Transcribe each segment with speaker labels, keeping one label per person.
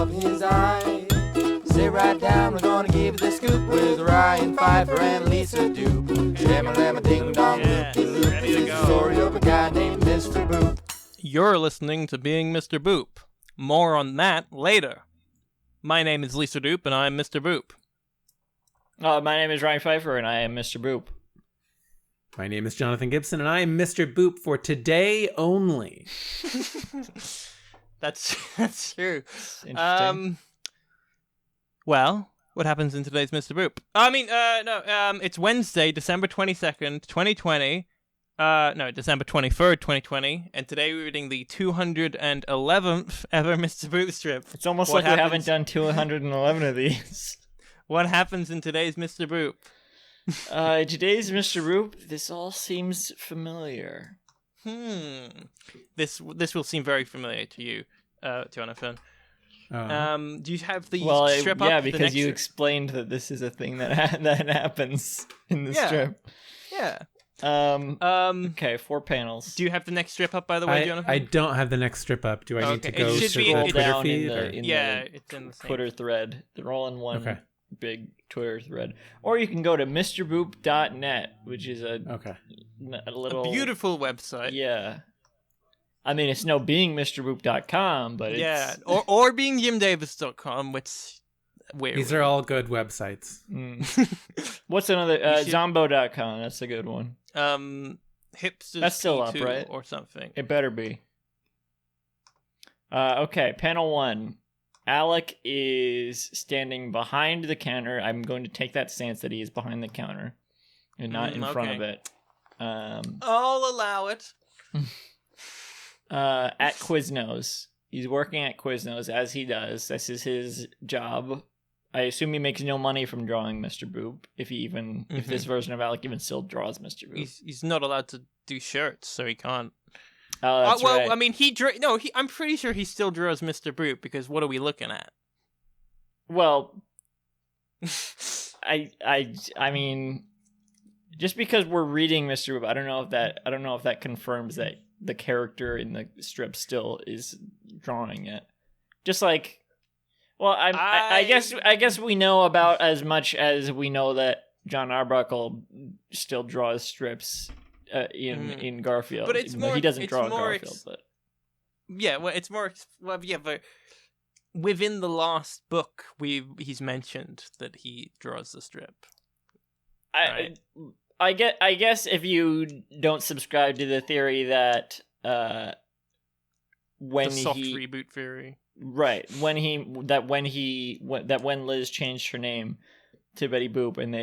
Speaker 1: of his eye. Sit right down, we're gonna give you the scoop with Ryan Pfeiffer and Lisa Doop. Shama-lama ding-dong, loop-de-loop.
Speaker 2: Ready to
Speaker 1: It's
Speaker 2: go.
Speaker 1: the story of a guy named Mr. Boop.
Speaker 2: You're listening to Being Mr. Boop. More on that later. My name is Lisa Doop, and I'm Mr. Boop.
Speaker 3: My name is Ryan Pfeiffer, and I am Mr. Boop.
Speaker 4: My name is Jonathan Gibson, and I am Mr. Boop for today only.
Speaker 2: That's true.
Speaker 3: Interesting.
Speaker 2: Well, what happens in today's Mr. Boop? It's Wednesday, December 22nd, 2020. December 23rd, 2020. And today we're reading the 211th ever Mr. Boop strip.
Speaker 3: It's almost like we haven't done 211 of these.
Speaker 2: What happens in today's Mr. Boop?
Speaker 3: Today's Mr. Boop, this all seems familiar.
Speaker 2: This will seem very familiar to you, Jonathan. Do you have the strip up?
Speaker 3: Yeah, because you explained that this is a thing that happens in the strip.
Speaker 2: Yeah.
Speaker 3: Okay, 4 panels.
Speaker 2: Do you have the next strip up, by the way, Jonathan?
Speaker 4: I don't have the next strip up. Do I need to go to the
Speaker 3: scroll
Speaker 4: Twitter
Speaker 3: down
Speaker 4: feed?
Speaker 2: It's in the same
Speaker 3: Twitter thread. They're all in one big Twitter thread. Or you can go to mrboop.net, which is a little...
Speaker 2: A beautiful website.
Speaker 3: Yeah. I mean, it's no being mrboop.com, but it's...
Speaker 2: Yeah, or being jimdavis.com, which...
Speaker 4: These are all good websites.
Speaker 3: What's another? Zombo.com, that's a good one.
Speaker 2: Hipsters
Speaker 3: that's still up, right?
Speaker 2: Or something.
Speaker 3: It better be. Okay, panel 1. Alec is standing behind the counter. I'm going to take that stance that he is behind the counter and not in front of it.
Speaker 2: I'll allow it.
Speaker 3: At Quiznos. He's working at Quiznos, as he does. This is his job. I assume he makes no money from drawing Mr. Boop, if this version of Alec even still draws Mr. Boop.
Speaker 2: He's not allowed to do shirts, so he can't.
Speaker 3: Oh, that's right.
Speaker 2: I mean, I'm pretty sure he still draws Mr. Boop, because what are we looking at?
Speaker 3: Well, I mean, just because we're reading Mr. Boop, I don't know if that confirms that the character in the strip still is drawing it. Just like, well, I guess we know about as much as we know that John Arbuckle still draws strips in Garfield.
Speaker 2: But it's more,
Speaker 3: he doesn't draw Garfield. But
Speaker 2: it's more. But within the last book, he's mentioned that he draws the strip. Right?
Speaker 3: I guess if you don't subscribe to the theory that when
Speaker 2: the soft reboot theory,
Speaker 3: right? When Liz changed her name to Betty Boop, and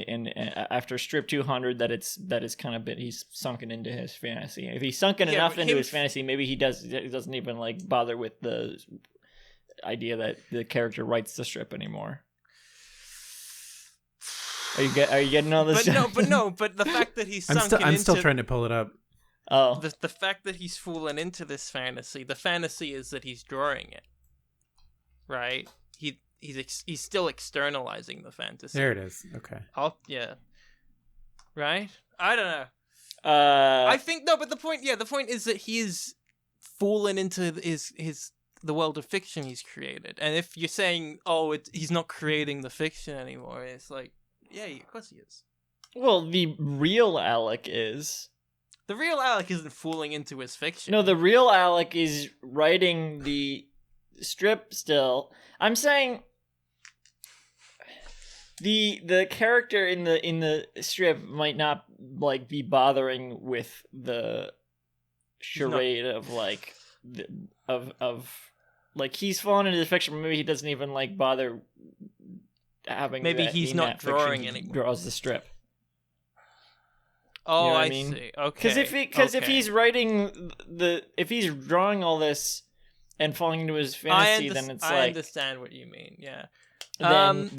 Speaker 3: after strip 200, that it's kind of he's sunken into his fantasy. If he's sunken enough into his fantasy, maybe he doesn't even like bother with the idea that the character writes the strip anymore. Are you getting all this?
Speaker 2: But the fact that he's
Speaker 4: I'm still trying to pull it up.
Speaker 3: Oh,
Speaker 2: the fact that he's fallen into this fantasy. The fantasy is that he's drawing it, right? He's still externalizing the fantasy.
Speaker 4: There it is. Okay.
Speaker 2: Yeah. Right? I don't know. I think no, but the point is that he is fallen into the world of fiction he's created. And if you're saying, he's not creating the fiction anymore, it's like, yeah, of course he is.
Speaker 3: Well, the real Alec is.
Speaker 2: The real Alec isn't fooling into his fiction.
Speaker 3: No, the real Alec is writing the strip still. I'm saying the character in the strip might not like be bothering with the charade of like of like he's fallen into the fiction. Maybe he doesn't even like bother having.
Speaker 2: Maybe he's not drawing anymore.
Speaker 3: Draws the strip.
Speaker 2: Oh,
Speaker 3: you know what
Speaker 2: I
Speaker 3: mean?
Speaker 2: see. Okay.
Speaker 3: Because if he's writing if he's drawing all this and falling into his fantasy, then it's like
Speaker 2: I understand what you mean. Yeah.
Speaker 3: Then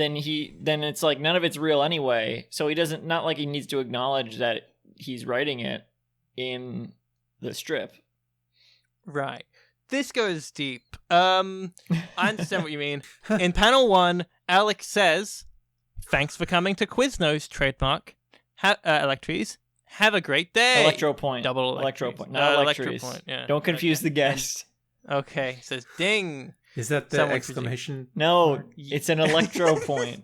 Speaker 3: it's like none of it's real anyway. So he doesn't, not like he needs to acknowledge that he's writing it in the strip.
Speaker 2: Right. This goes deep. I understand what you mean. In panel 1, Alex says, "Thanks for coming to Quiznos, trademark. Electries. Have a great day."
Speaker 3: Electro Point.
Speaker 2: Double
Speaker 3: Electro Point. Not Electries.
Speaker 2: Point, yeah.
Speaker 3: Don't confuse the guest.
Speaker 2: Okay. Says, "Ding.
Speaker 4: Is that the
Speaker 2: Someone
Speaker 4: exclamation?
Speaker 3: No, it's an electro point.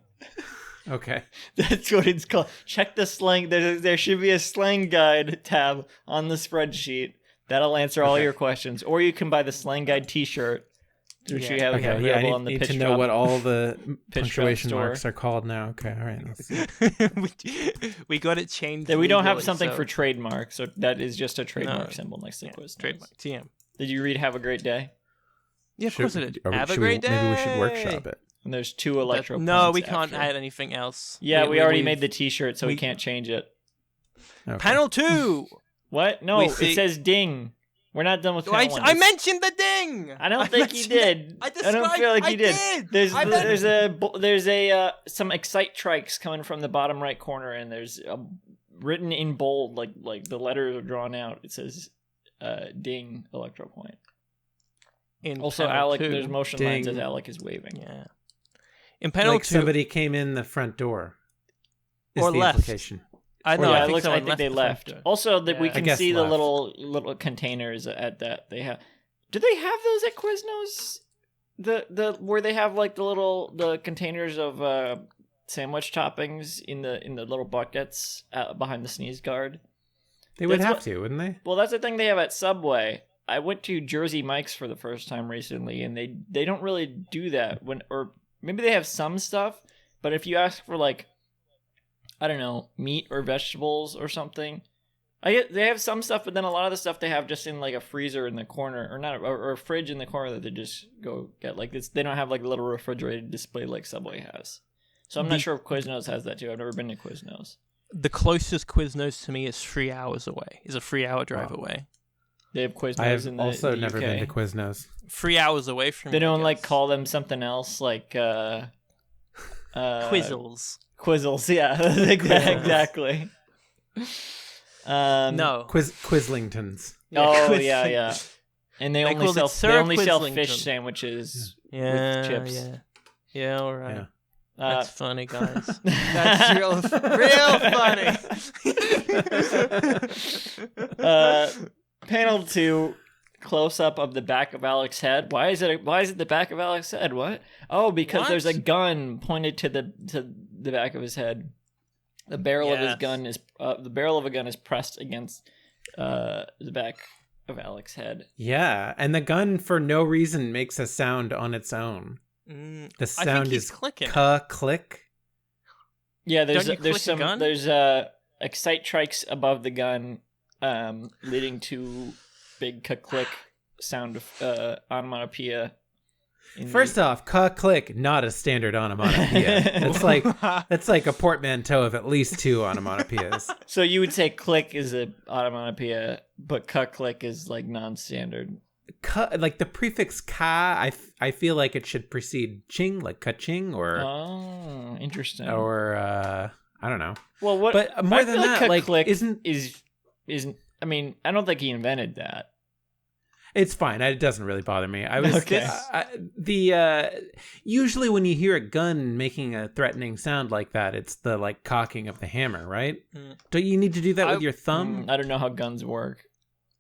Speaker 4: Okay.
Speaker 3: That's what it's called. Check the slang. There should be a slang guide tab on the spreadsheet. That'll answer all your questions. Or you can buy the slang guide T-shirt, which we have available on the
Speaker 4: I need
Speaker 3: Pitch
Speaker 4: to know
Speaker 3: Drop.
Speaker 4: what all the
Speaker 3: Pitch
Speaker 4: punctuation
Speaker 3: Drop
Speaker 4: marks
Speaker 3: store.
Speaker 4: are called now. Okay, all right. Let's see.
Speaker 2: we got it changed.
Speaker 3: That we don't have
Speaker 2: legally,
Speaker 3: something
Speaker 2: so-
Speaker 3: for trademark, so that is just a trademark
Speaker 2: No.
Speaker 3: symbol next to
Speaker 2: Yeah,
Speaker 3: Quiznos.
Speaker 2: trademark. TM.
Speaker 3: Did you read "Have a Great Day"?
Speaker 2: Yeah, of course I did. Have a
Speaker 4: should
Speaker 2: great day.
Speaker 4: Maybe we should workshop it.
Speaker 3: And there's two electro.
Speaker 2: No,
Speaker 3: points
Speaker 2: we can't
Speaker 3: after.
Speaker 2: add anything else.
Speaker 3: Yeah, we already
Speaker 2: we've-
Speaker 3: made the T-shirt, so we
Speaker 2: we-
Speaker 3: can't change it.
Speaker 4: Okay.
Speaker 2: Panel 2.
Speaker 3: What? No,
Speaker 2: We
Speaker 3: it
Speaker 2: see-
Speaker 3: says ding. We're not done with
Speaker 2: I,
Speaker 3: panel one.
Speaker 2: I mentioned the ding.
Speaker 3: I don't think you did.
Speaker 2: I
Speaker 3: don't feel like you did.
Speaker 2: Did.
Speaker 3: There's some excite trikes coming from the bottom right corner, and there's written in bold, like the letters are drawn out. It says ding electro point. Also,
Speaker 2: panel
Speaker 3: Alec,
Speaker 2: 2.
Speaker 3: there's motion
Speaker 4: Ding.
Speaker 3: lines as Alec is waving.
Speaker 2: Yeah. In panel
Speaker 4: Like
Speaker 2: 2,
Speaker 4: somebody came in the front door. Is
Speaker 2: Or
Speaker 4: the
Speaker 2: left.
Speaker 4: Implication.
Speaker 2: I know.
Speaker 3: Yeah,
Speaker 2: I
Speaker 3: it
Speaker 2: think,
Speaker 3: looks, I
Speaker 2: someone
Speaker 3: think they
Speaker 2: the front
Speaker 3: left.
Speaker 2: door.
Speaker 3: Also, that we
Speaker 2: Yeah.
Speaker 4: I
Speaker 3: can
Speaker 4: guess
Speaker 3: see the
Speaker 4: left.
Speaker 3: little containers at that they have. Do they have those at Quiznos? The where they have like the containers of sandwich toppings in the little buckets behind the sneeze guard.
Speaker 4: They would
Speaker 3: That's
Speaker 4: have
Speaker 3: what-
Speaker 4: to, wouldn't they?
Speaker 3: Well, that's the thing they have at Subway. I went to Jersey Mike's for the first time recently, and they don't really do that or maybe they have some stuff, but if you ask for like, I don't know, meat or vegetables or something, they have some stuff, but then a lot of the stuff they have just in like a freezer in the corner, or a fridge in the corner that they just go get. Like they don't have like a little refrigerated display like Subway has. So I'm not sure if Quiznos has that too. I've never been to Quiznos.
Speaker 2: The closest Quiznos to me is 3 hours away. Is a 3-hour drive away.
Speaker 3: They have Quiznos
Speaker 4: I have
Speaker 3: in the
Speaker 4: also
Speaker 3: the
Speaker 4: never
Speaker 3: UK.
Speaker 4: been to Quiznos.
Speaker 2: 3 hours away from
Speaker 3: They
Speaker 2: me, I
Speaker 3: don't like
Speaker 2: guess.
Speaker 3: call them something else like
Speaker 2: Quizzles.
Speaker 3: Quizzles, yeah. Exactly.
Speaker 2: No.
Speaker 4: Quizlingtons.
Speaker 3: Oh
Speaker 2: Quiz-
Speaker 3: yeah. And they
Speaker 2: They
Speaker 3: only
Speaker 2: called it
Speaker 3: sell
Speaker 2: Sir
Speaker 3: fish
Speaker 2: Quizzlington.
Speaker 3: sandwiches
Speaker 2: Yeah.
Speaker 3: with chips.
Speaker 2: Yeah. Yeah. All right.
Speaker 4: Yeah.
Speaker 2: That's funny, guys. That's real funny.
Speaker 3: Panel 2, close up of the back of Alex's head. Why is it the back of Alex's head? What? Oh, because
Speaker 2: What?
Speaker 3: there's a gun pointed to the back of his head. The barrel of his
Speaker 2: Yes.
Speaker 3: gun is the barrel of a gun is pressed against the back of Alex's head.
Speaker 4: Yeah, and the gun for no reason makes a sound on its own. The
Speaker 2: I
Speaker 4: sound
Speaker 2: think he's
Speaker 4: is
Speaker 2: clicking.
Speaker 4: click.
Speaker 3: Yeah,
Speaker 2: Don't you click a gun?
Speaker 3: there's excite trikes above the gun, leading to big click sound of onomatopoeia.
Speaker 4: First off, click, not a standard onomatopoeia. That's like a portmanteau of at least 2 onomatopoeias.
Speaker 3: So you would say click is a onomatopoeia, but click is like non-standard.
Speaker 4: Like the prefix ka, I feel like it should precede ching, like ka-ching, or
Speaker 3: Oh, interesting.
Speaker 4: I don't know.
Speaker 3: Well, what?
Speaker 4: But more
Speaker 3: I
Speaker 4: than
Speaker 3: feel
Speaker 4: that, like,
Speaker 3: click
Speaker 4: isn't.
Speaker 3: is I mean, I don't think he invented that.
Speaker 4: It's fine. It doesn't really bother me. I was
Speaker 3: Okay.
Speaker 4: usually when you hear a gun making a threatening sound like that, it's the like cocking of the hammer, right?
Speaker 2: Mm.
Speaker 4: Don't you need to do that with your thumb?
Speaker 3: I don't know how guns work.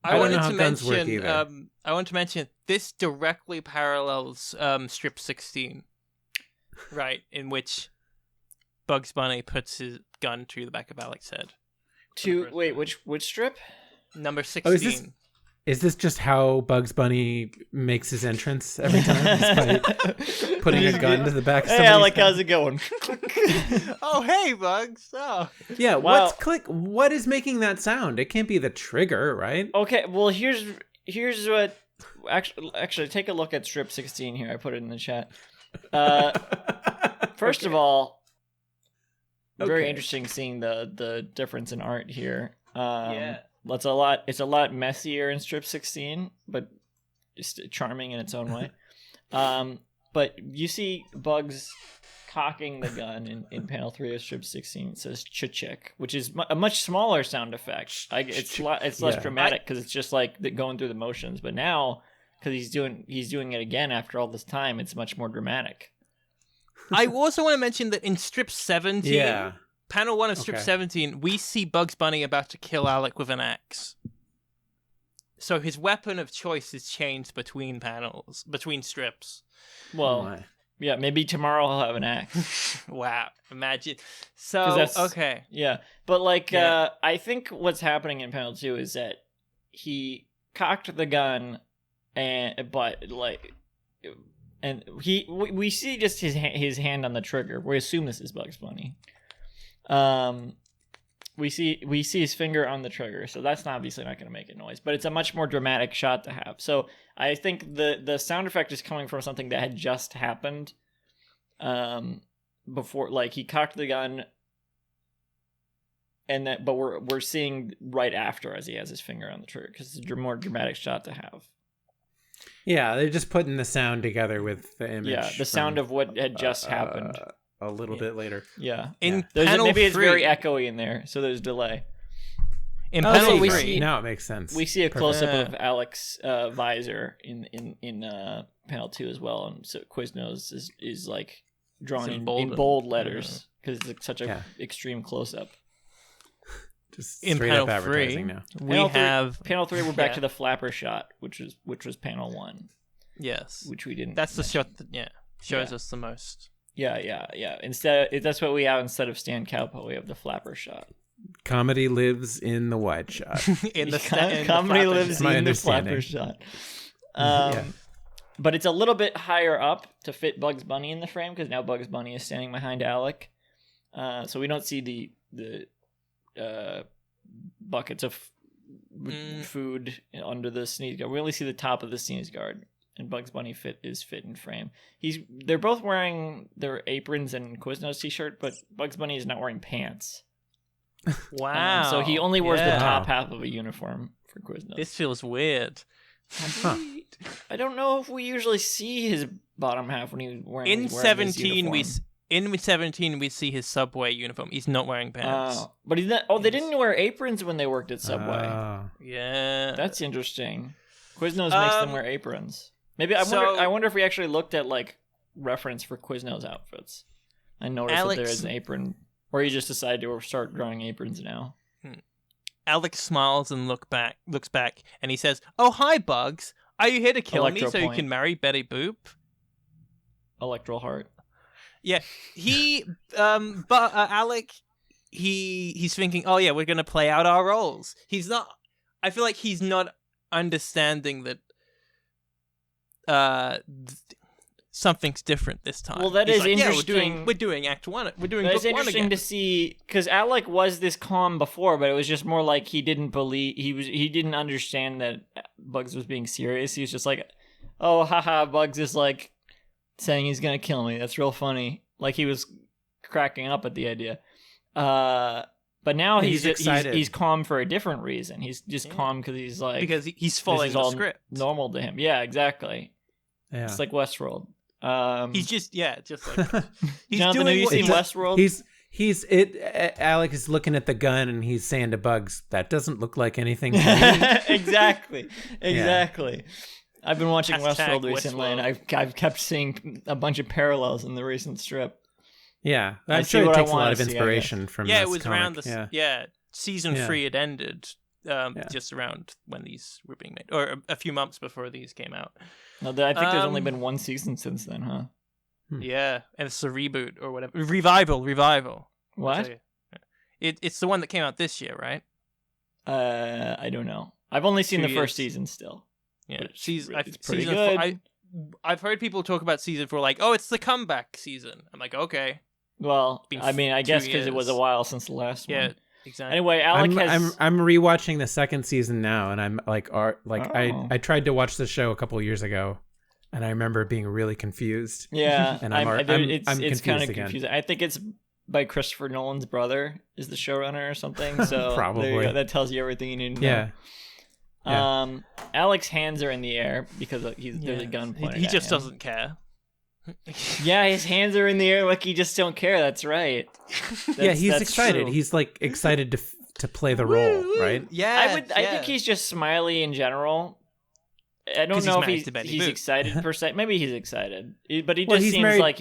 Speaker 4: I don't
Speaker 2: wanted
Speaker 4: know how
Speaker 2: to
Speaker 4: guns work
Speaker 2: mention,
Speaker 4: either.
Speaker 2: I want to mention this directly parallels strip 16, right? In which Bugs Bunny puts his gun to the back of Alex's head.
Speaker 3: Which strip?
Speaker 2: Number 16.
Speaker 4: Oh, is this just how Bugs Bunny makes his entrance every time? Just by putting a gun to the back of
Speaker 3: Hey,
Speaker 4: somebody's
Speaker 3: Alec,
Speaker 4: head?
Speaker 3: how's it going?
Speaker 2: Oh, hey, Bugs. Oh.
Speaker 4: Yeah,
Speaker 3: Wow.
Speaker 4: what's click? What is making that sound? It can't be the trigger, right?
Speaker 3: Okay, well here's what actually take a look at strip 16 here. I put it in the chat. First of all, very
Speaker 4: Okay.
Speaker 3: interesting seeing the difference in art here.
Speaker 2: Yeah.
Speaker 3: It's a lot messier in strip 16, but just charming in its own way. But you see Bugs cocking the gun in panel 3 of strip 16. It says ch-chick, which is a much smaller sound effect. It's less
Speaker 4: Yeah.
Speaker 3: dramatic because it's just like going through the motions. But now, because he's doing it again after all this time, it's much more dramatic.
Speaker 2: I also want to mention that in strip 17,
Speaker 4: Yeah.
Speaker 2: panel 1 of strip
Speaker 4: Okay.
Speaker 2: 17, we see Bugs Bunny about to kill Alec with an axe. so his weapon of choice is changed between panels, between strips.
Speaker 3: Well, yeah, maybe tomorrow I'll have an axe.
Speaker 2: Wow, imagine. So okay,
Speaker 3: yeah, but like,
Speaker 2: Yeah.
Speaker 3: I think what's happening in panel 2 is that he cocked the gun, we see just his hand on the trigger. We assume this is Bugs Bunny. We see his finger on the trigger, so that's obviously not going to make a noise. But it's a much more dramatic shot to have. So I think the sound effect is coming from something that had just happened. Before, like, he cocked the gun, but we're seeing right after as he has his finger on the trigger because it's a more dramatic shot to have.
Speaker 4: Yeah, they're just putting the sound together with the image.
Speaker 3: Yeah, the sound of what had just happened.
Speaker 4: A little bit later.
Speaker 3: Yeah.
Speaker 2: In
Speaker 3: There's
Speaker 2: panel
Speaker 3: maybe it's
Speaker 2: 3,
Speaker 3: very echoey in there, so there's delay.
Speaker 2: In
Speaker 3: Oh,
Speaker 2: panel
Speaker 3: so we
Speaker 2: 3,
Speaker 3: see-
Speaker 4: Now it makes sense.
Speaker 3: We see a close up
Speaker 2: Yeah.
Speaker 3: of Alex's visor in panel 2 as well, and so Quiznos is like drawn
Speaker 2: It's
Speaker 3: in
Speaker 2: emboldened.
Speaker 3: bold letters because it's like such a
Speaker 4: Yeah.
Speaker 3: extreme close up.
Speaker 4: Just
Speaker 2: in
Speaker 4: straight up
Speaker 2: panel 3,
Speaker 4: advertising now.
Speaker 2: we have
Speaker 3: Panel 3. We're back
Speaker 2: Yeah.
Speaker 3: to the flapper shot, which was panel 1,
Speaker 2: yes.
Speaker 3: which we didn't.
Speaker 2: That's the
Speaker 3: mention.
Speaker 2: shot that shows
Speaker 3: Yeah.
Speaker 2: us the most.
Speaker 3: Yeah. That's what we have instead of Stan Cowpo. We have the flapper shot.
Speaker 4: Comedy lives in the wide shot.
Speaker 2: in the
Speaker 3: Comedy lives
Speaker 4: That's my
Speaker 3: in the flapper
Speaker 4: understanding.
Speaker 3: shot.
Speaker 4: Yeah.
Speaker 3: But it's a little bit higher up to fit Bugs Bunny in the frame because now Bugs Bunny is standing behind Alec. So we don't see the buckets of food under the sneeze guard. We only see the top of the sneeze guard, and Bugs Bunny is fit in frame. They're both wearing their aprons and Quiznos t-shirt, but Bugs Bunny is not wearing pants.
Speaker 2: Wow.
Speaker 3: So he only wears the
Speaker 2: Yeah.
Speaker 3: top half of a uniform for Quiznos.
Speaker 2: This feels weird.
Speaker 3: I don't know if we usually see his bottom half when he's wearing.
Speaker 2: In
Speaker 3: he's wearing his
Speaker 2: 17, we see his Subway uniform. He's not wearing pants.
Speaker 3: But he's not. Oh, they didn't wear aprons when they worked at Subway.
Speaker 2: Yeah.
Speaker 3: That's interesting. Quiznos makes them wear aprons. Maybe I wonder if we actually looked at like reference for Quiznos outfits. I noticed that there is an apron, or you just decided to start drawing aprons now.
Speaker 2: Alex smiles and looks back, and he says, "Oh, hi, Bugs. Are you here to kill me so you
Speaker 3: Electropoint.
Speaker 2: can marry Betty Boop?"
Speaker 3: Electoral heart.
Speaker 2: Yeah, but Alec, he's thinking, "Oh yeah, we're gonna play out our roles." He's not. I feel like he's not understanding that something's different this time.
Speaker 3: Well, that
Speaker 2: He's
Speaker 3: is
Speaker 2: like,
Speaker 3: interesting.
Speaker 2: Yeah, we're doing Act 1. We're doing
Speaker 3: But
Speaker 2: Book
Speaker 3: it's
Speaker 2: 1
Speaker 3: interesting
Speaker 2: again.
Speaker 3: to see because Alec was this calm before, but it was just more like he didn't believe he didn't understand that Bugs was being serious. He was just like, "Oh, haha, Bugs is like saying he's gonna kill me. That's real funny." Like he was cracking up at the idea. But now he's
Speaker 4: excited.
Speaker 3: He's calm for a different reason. He's just calm because he's like
Speaker 2: because he's
Speaker 3: this
Speaker 2: following
Speaker 3: is
Speaker 2: the
Speaker 3: all
Speaker 2: script.
Speaker 3: normal to him. Yeah, exactly.
Speaker 4: Yeah.
Speaker 3: It's like Westworld.
Speaker 2: He's just like he's
Speaker 3: Jonathan,
Speaker 2: doing
Speaker 3: have you
Speaker 2: what
Speaker 3: seen
Speaker 2: he's-
Speaker 3: Westworld?
Speaker 4: Alec is looking at the gun and he's saying to Bugs, "That doesn't look like anything to me."
Speaker 3: Exactly. I've been watching
Speaker 2: Hashtag
Speaker 3: Westworld recently,
Speaker 2: Westworld.
Speaker 3: and I've kept seeing a bunch of parallels in the recent strip.
Speaker 4: Yeah,
Speaker 3: I
Speaker 4: I'm
Speaker 3: see
Speaker 4: sure it
Speaker 3: what I
Speaker 4: takes a lot
Speaker 3: wanna
Speaker 4: of
Speaker 3: see, I guess.
Speaker 4: inspiration from
Speaker 2: Yeah,
Speaker 4: this
Speaker 2: it was
Speaker 4: comic.
Speaker 2: around the season
Speaker 4: Yeah.
Speaker 2: 3 had ended. Just around when these were being made, or a few months before these came out.
Speaker 3: No, I think there's only been one season since then, huh?
Speaker 2: Yeah, and it's a reboot or whatever. Revival.
Speaker 3: What?
Speaker 2: So, it's the one that came out this year, right?
Speaker 3: I don't know. I've only seen
Speaker 2: 2
Speaker 3: the first
Speaker 2: years.
Speaker 3: season still.
Speaker 2: Yeah,
Speaker 3: But it's pretty
Speaker 2: season
Speaker 3: good.
Speaker 2: 4, I've heard people talk about season 4 like, oh, it's the comeback season. I'm like, okay,
Speaker 3: Well,
Speaker 2: Been
Speaker 3: I mean, I
Speaker 2: 2
Speaker 3: guess because it was a
Speaker 2: years.
Speaker 3: while since the last
Speaker 2: yeah,
Speaker 3: one.
Speaker 2: exactly.
Speaker 3: Anyway, Alec has.
Speaker 4: I'm rewatching the second season now, and I'm like,
Speaker 3: Oh.
Speaker 4: I tried to watch the show a couple of years ago, and I remember being really confused.
Speaker 3: Yeah,
Speaker 4: And
Speaker 3: it's
Speaker 4: I'm
Speaker 3: kind of
Speaker 4: confused again.
Speaker 3: confusing. I think it's by Christopher Nolan's brother is the showrunner or something. So
Speaker 4: Probably.
Speaker 3: there you go. That tells you everything you need to know.
Speaker 4: Yeah. Yeah.
Speaker 3: Alec's hands are in the air because there's a gun pointed
Speaker 2: He
Speaker 3: at
Speaker 2: just
Speaker 3: him.
Speaker 2: doesn't care.
Speaker 3: Yeah, his hands are in the air like he just don't care. That's right.
Speaker 4: Yeah, he's
Speaker 3: that's
Speaker 4: excited.
Speaker 3: true.
Speaker 4: He's like excited to play the role, right?
Speaker 2: Yeah,
Speaker 3: I think he's just smiley in general. I don't
Speaker 2: 'Cause
Speaker 3: know
Speaker 2: he's
Speaker 3: if
Speaker 2: married to Betty
Speaker 3: he's
Speaker 2: Boop.
Speaker 3: excited per se. Maybe he's excited, but he
Speaker 4: Well,
Speaker 3: just
Speaker 4: he's
Speaker 3: seems
Speaker 4: married-
Speaker 3: like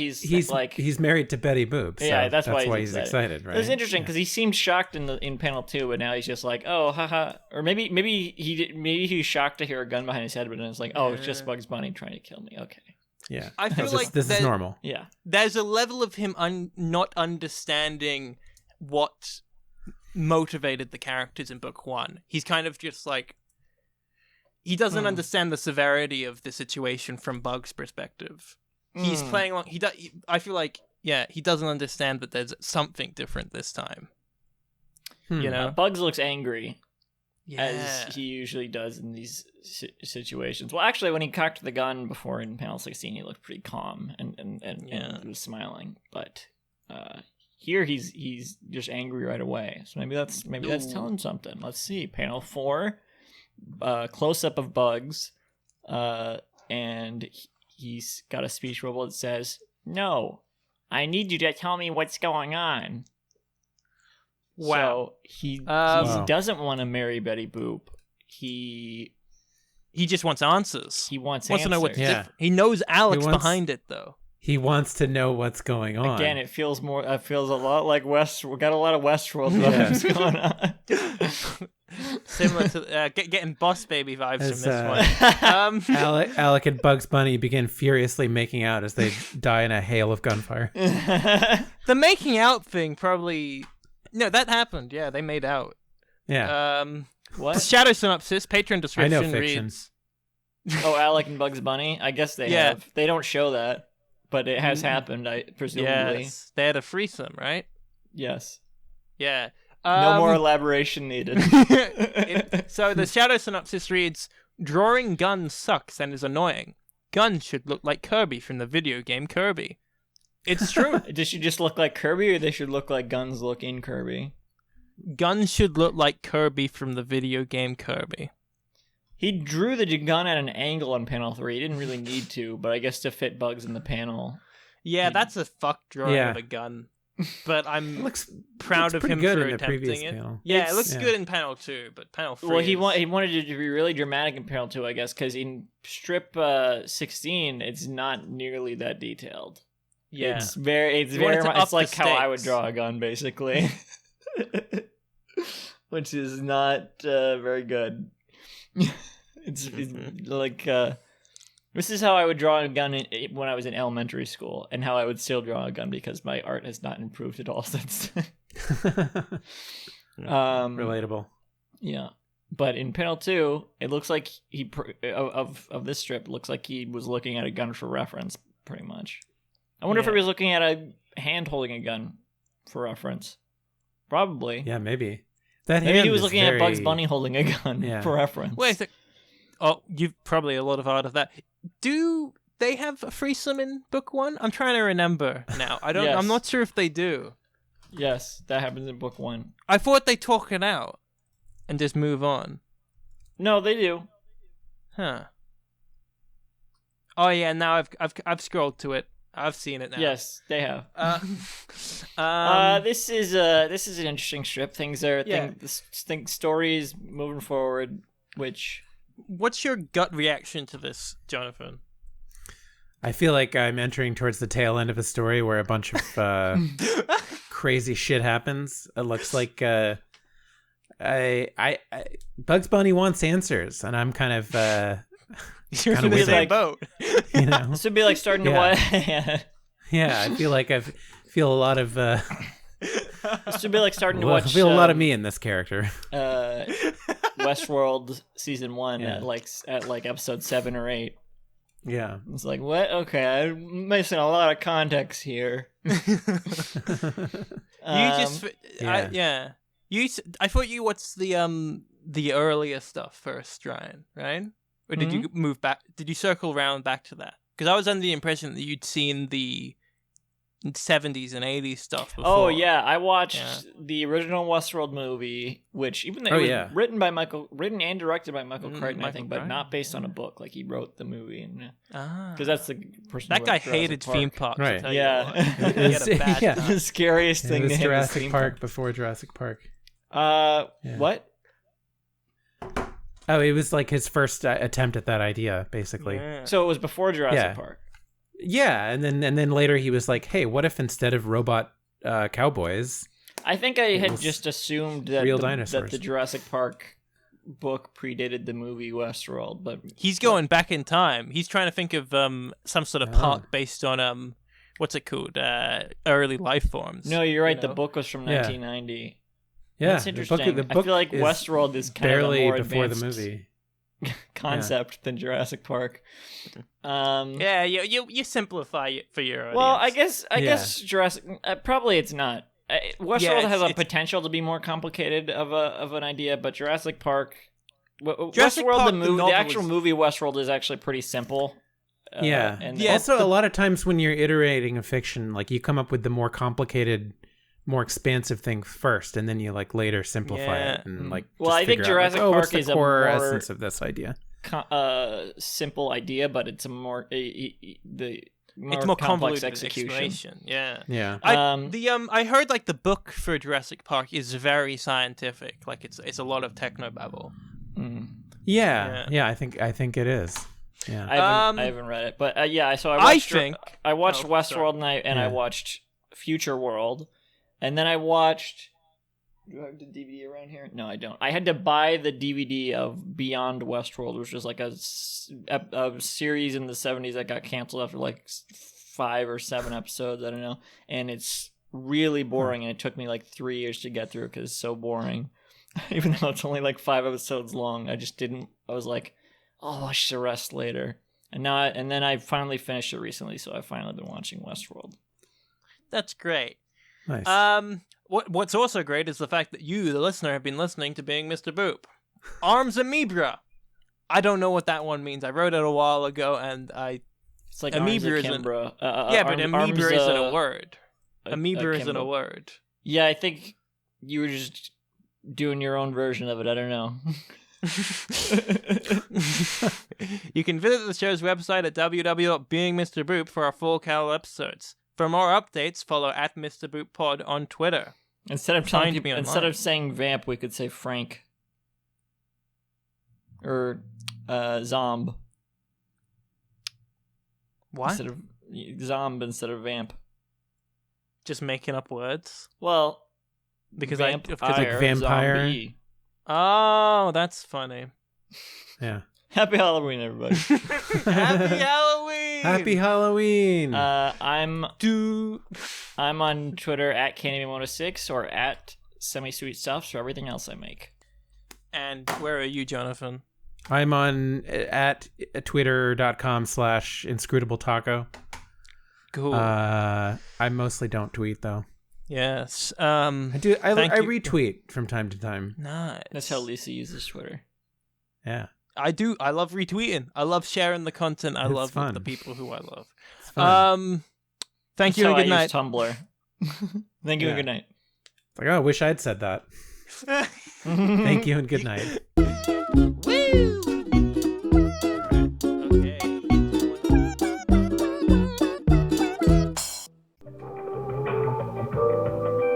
Speaker 3: he's
Speaker 4: married to Betty Boop. So
Speaker 3: yeah, that's why
Speaker 4: he's excited, right?
Speaker 3: It was interesting because he seemed shocked in panel 2, but now he's just like, oh, haha. Or maybe he was shocked to hear a gun behind his head, but then it's like, oh, it's just Bugs Bunny trying to kill me. Okay,
Speaker 4: Yeah,
Speaker 2: I feel like
Speaker 4: this is normal.
Speaker 3: yeah,
Speaker 2: there's a level of him not understanding what motivated the characters in book 1. He's kind of just like, he doesn't understand the severity of the situation from Bug's perspective. He's playing along. I feel like, he doesn't understand that there's something different this time. You know,
Speaker 3: Bugs looks angry.
Speaker 2: yeah.
Speaker 3: As he usually does in these situations. Well, actually, when he cocked the gun before in panel 16, he looked pretty calm and was smiling. But here he's just angry right away. So maybe that's telling something. Let's see. Panel 4, close up of Bugs, and he's got a speech bubble that says, "No, I need you to tell me what's going on."
Speaker 2: Wow.
Speaker 3: So he
Speaker 4: Wow.
Speaker 3: doesn't want to marry Betty Boop.
Speaker 2: He just wants answers.
Speaker 3: He wants
Speaker 2: to know what's
Speaker 3: answers.
Speaker 4: Yeah.
Speaker 2: different. He knows Alex
Speaker 4: wants-
Speaker 2: behind it, though.
Speaker 4: He wants to know what's going on.
Speaker 3: Again, it feels more. It feels a lot like West. We got a lot of Westworld vibes going on.
Speaker 2: Similar to getting Boss Baby vibes
Speaker 4: As,
Speaker 2: from this one.
Speaker 4: Alec and Bugs Bunny begin furiously making out as they die in a hail of gunfire.
Speaker 2: The making out thing probably... No, that happened. Yeah, they made out.
Speaker 4: Yeah,
Speaker 2: The
Speaker 3: What?
Speaker 2: shadow synopsis, Patreon
Speaker 4: I
Speaker 2: description
Speaker 4: know fiction.
Speaker 2: reads...
Speaker 3: Oh, Alec and Bugs Bunny. I guess they
Speaker 2: Yeah.
Speaker 3: have. They don't show that, but it has happened. Presumably.
Speaker 2: Yes, they had a threesome, right?
Speaker 3: Yes.
Speaker 2: Yeah.
Speaker 3: No more elaboration needed.
Speaker 2: So the shadow synopsis reads, drawing guns sucks and is annoying. Guns should look like Kirby from the video game Kirby. It's true.
Speaker 3: Does she just look like Kirby, or they should look like guns look in Kirby?
Speaker 2: Guns should look like Kirby from the video game Kirby.
Speaker 3: He drew the gun at an angle on panel 3. He didn't really need to, but I guess to fit Bugs in the panel.
Speaker 2: Yeah, that's a fuck drawing
Speaker 4: Yeah.
Speaker 2: of a gun. But I'm
Speaker 4: It looks
Speaker 2: proud
Speaker 4: looks
Speaker 2: of
Speaker 4: pretty
Speaker 2: him
Speaker 4: good
Speaker 2: for
Speaker 4: in the
Speaker 2: attempting
Speaker 4: previous
Speaker 2: it.
Speaker 4: panel.
Speaker 2: Yeah, it looks
Speaker 4: Yeah.
Speaker 2: good in panel 2, but panel 3
Speaker 3: Well, he
Speaker 2: is...
Speaker 3: wanted it to be really dramatic in panel 2, I guess, because in strip 16, it's not nearly that detailed.
Speaker 2: Yeah.
Speaker 3: It's very
Speaker 2: wanted to
Speaker 3: much,
Speaker 2: up
Speaker 3: it's like
Speaker 2: the
Speaker 3: how I would
Speaker 2: stakes.
Speaker 3: draw a gun, basically. Which is not very good. It's like this is how I would draw a gun when I was in elementary school, and how I would still draw a gun because my art has not improved at all since then.
Speaker 4: Relatable.
Speaker 3: Yeah, but in panel 2, it looks like of this strip, it looks like he was looking at a gun for reference, pretty much. I wonder if he was looking at a hand holding a gun for reference. Probably.
Speaker 4: Yeah, maybe. That
Speaker 3: Maybe
Speaker 4: hand
Speaker 3: he was
Speaker 4: is
Speaker 3: looking at Bugs
Speaker 4: very-
Speaker 3: Bunny holding a gun
Speaker 4: Yeah.
Speaker 3: for reference.
Speaker 2: Wait a sec. Oh, you've probably a lot of art of that. Do they have a threesome in book 1? I'm trying to remember now. I'm
Speaker 3: Yes.
Speaker 2: not sure if they do.
Speaker 3: Yes, that happens in book 1.
Speaker 2: I thought they talk it out and just move on.
Speaker 3: No, they do.
Speaker 2: Huh. Oh yeah, now I've scrolled to it. I've seen it now.
Speaker 3: Yes, they have.
Speaker 2: Um,
Speaker 3: This is an interesting strip. Things are stories moving forward, which
Speaker 2: what's your gut reaction to this, Jonathan?
Speaker 4: I feel like I'm entering towards the tail end of a story where a bunch of crazy shit happens. It looks like I Bugs Bunny wants answers, and I'm kind of
Speaker 2: You're
Speaker 4: Kinda
Speaker 2: in the
Speaker 4: with
Speaker 2: same
Speaker 3: it.
Speaker 2: boat.
Speaker 4: you know
Speaker 3: this would be like starting to
Speaker 4: Yeah.
Speaker 3: watch. Yeah.
Speaker 4: yeah. I feel like I feel a lot of
Speaker 3: This would be like starting to
Speaker 4: I
Speaker 3: watch.
Speaker 4: feel a lot of me in this character.
Speaker 3: Westworld season 1
Speaker 4: Yeah.
Speaker 3: at like episode 7 or 8.
Speaker 4: Yeah.
Speaker 3: It's like, what? Okay, I'm missing a lot of context here.
Speaker 2: Yeah. I thought you watched the earlier stuff first, Ryan, right? Or did you move back? Did you circle around back to that? Because I was under the impression that you'd seen the 70s and 80s stuff before.
Speaker 3: Oh yeah, I watched the original Westworld movie, which even though it was written and directed by Michael Crichton, I
Speaker 2: Michael
Speaker 3: think, but
Speaker 2: Crichton,
Speaker 3: not based on a book. Like he wrote the movie, and
Speaker 2: Ah.
Speaker 3: because that's the person.
Speaker 2: That
Speaker 3: who
Speaker 2: guy
Speaker 3: wrote Jurassic
Speaker 2: hated
Speaker 3: Park.
Speaker 2: theme parks.
Speaker 4: Right.
Speaker 2: I'll tell
Speaker 3: Yeah.
Speaker 2: You what. He had a bad
Speaker 4: Yeah.
Speaker 2: time.
Speaker 3: The scariest
Speaker 4: It
Speaker 3: thing
Speaker 4: was
Speaker 3: to him is
Speaker 4: Jurassic
Speaker 3: theme
Speaker 4: Park before Jurassic Park.
Speaker 3: park.
Speaker 4: Yeah.
Speaker 3: What?
Speaker 4: Oh, it was like his first attempt at that idea, basically.
Speaker 2: Yeah.
Speaker 3: So it was before Jurassic
Speaker 4: Yeah.
Speaker 3: Park.
Speaker 4: Yeah, and then later he was like, "Hey, what if instead of robot cowboys?"
Speaker 3: I think I had
Speaker 4: was
Speaker 3: just assumed that
Speaker 4: real
Speaker 3: that
Speaker 4: dinosaurs.
Speaker 3: the Jurassic Park book predated the movie Westworld, but
Speaker 2: He's going back in time. He's trying to think of some sort of park based on what's it called? Early life forms.
Speaker 3: no, you're right.
Speaker 2: you
Speaker 3: The
Speaker 2: know?
Speaker 3: book was from
Speaker 4: Yeah.
Speaker 3: 1990.
Speaker 4: Yeah,
Speaker 3: That's interesting.
Speaker 4: The book
Speaker 3: I feel like
Speaker 4: is
Speaker 3: Westworld is kind
Speaker 4: barely
Speaker 3: of a more
Speaker 4: before the
Speaker 3: advanced
Speaker 4: movie.
Speaker 3: concept than Jurassic Park.
Speaker 2: Yeah, you simplify it for your audience.
Speaker 3: Well, I
Speaker 4: Yeah.
Speaker 3: guess Jurassic. Probably it's not. Westworld
Speaker 2: Yeah,
Speaker 3: has a
Speaker 2: it's-
Speaker 3: potential to be more complicated of an idea, but Jurassic Park.
Speaker 2: Jurassic
Speaker 3: Westworld,
Speaker 2: Park,
Speaker 3: the
Speaker 2: the
Speaker 3: movie, the
Speaker 2: novel
Speaker 3: actual
Speaker 2: is-
Speaker 3: movie Westworld is actually pretty simple.
Speaker 4: Yeah.
Speaker 3: and
Speaker 2: Yeah,
Speaker 4: Also, a lot of times when you're iterating a fiction, like you come up with the more complicated, more expansive thing first, and then you like later simplify
Speaker 2: Yeah.
Speaker 4: it and like.
Speaker 3: Well,
Speaker 4: just
Speaker 3: I think
Speaker 4: figure out, like,
Speaker 3: Jurassic
Speaker 4: what's
Speaker 3: Park
Speaker 4: the
Speaker 3: is a
Speaker 4: core
Speaker 3: more-
Speaker 4: essence of this idea.
Speaker 3: simple idea, but it's a more the more,
Speaker 2: it's more
Speaker 3: complex
Speaker 2: convoluted
Speaker 3: execution.
Speaker 2: explanation. Yeah.
Speaker 4: Yeah.
Speaker 2: I heard like the book for Jurassic Park is very scientific. Like it's a lot of technobabble.
Speaker 3: Mm.
Speaker 4: Yeah. I think it is. Yeah.
Speaker 3: I haven't read it, but yeah. So I watched. I watched
Speaker 2: Oh,
Speaker 3: Westworld and I
Speaker 4: Yeah.
Speaker 3: watched Future World, and then I watched. Do I have the DVD around here? No, I don't. I had to buy the DVD of Beyond Westworld, which was like a series in the 70s that got canceled after like 5 or 7 episodes. I don't know, and it's really boring, and it took me like 3 years to get through because it's so boring. Even though it's only like 5 episodes long, I just didn't. I was like, I'll watch the rest later. And then I finally finished it recently, so I've finally been watching Westworld.
Speaker 2: That's great.
Speaker 4: Nice.
Speaker 2: What's also great is the fact that you, the listener, have been listening to Being Mr. Boop. Arms Amoeba. I don't know what that one means. I wrote it a while ago, and
Speaker 3: It's like
Speaker 2: Amoeba
Speaker 3: Arms
Speaker 2: isn't-
Speaker 3: Akimbo.
Speaker 2: yeah, but amoeba isn't a word.
Speaker 3: a-
Speaker 2: Amoeba isn't a
Speaker 3: akimbo.
Speaker 2: word.
Speaker 3: Yeah, I think you were just doing your own version of it. I don't know.
Speaker 2: You can visit the show's website at www.beingmrboop for our full catalog episodes. For more updates, follow at Mr. Boop Pod on Twitter.
Speaker 3: Instead of
Speaker 2: Find
Speaker 3: telling
Speaker 2: me
Speaker 3: people,
Speaker 2: online.
Speaker 3: instead of saying vamp, we could say Frank or zomb
Speaker 2: What?
Speaker 3: instead of zomb instead of vamp.
Speaker 2: Just making up words?
Speaker 3: Well,
Speaker 2: Because
Speaker 3: vampire,
Speaker 4: like vampire.
Speaker 3: zombie.
Speaker 2: Oh, that's funny.
Speaker 4: Yeah.
Speaker 3: Happy Halloween, everybody.
Speaker 2: Happy Halloween!
Speaker 4: Happy Halloween.
Speaker 3: I'm
Speaker 2: Do
Speaker 3: on Twitter at Candyman106 or at Semi-Sweet Stuffs for everything else I make.
Speaker 2: And where are you, Jonathan?
Speaker 4: I'm on at twitter.com/inscrutabletacos.
Speaker 2: Cool.
Speaker 4: I mostly don't tweet though.
Speaker 2: Yes.
Speaker 4: I do. I
Speaker 2: Thank you.
Speaker 4: retweet from time to time.
Speaker 2: Nice.
Speaker 3: That's how Lisa uses Twitter.
Speaker 4: Yeah.
Speaker 2: I do. I love retweeting. I love sharing the content. I
Speaker 4: It's
Speaker 2: love
Speaker 4: fun.
Speaker 2: the people who I love.
Speaker 4: It's fun.
Speaker 2: Thank
Speaker 3: That's
Speaker 2: you and
Speaker 3: how
Speaker 2: good
Speaker 3: I
Speaker 2: night.
Speaker 3: use Tumblr. Thank you and
Speaker 4: Yeah.
Speaker 3: good night.
Speaker 4: It's like, oh, I wish I'd said that. Thank you and good night.
Speaker 2: Woo! Okay.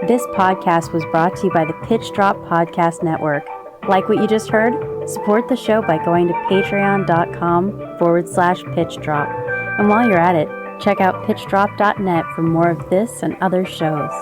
Speaker 5: This podcast was brought to you by the Pitch Drop Podcast Network. Like what you just heard? Support the show by going to patreon.com/pitch drop. And while you're at it, check out pitchdrop.net for more of this and other shows.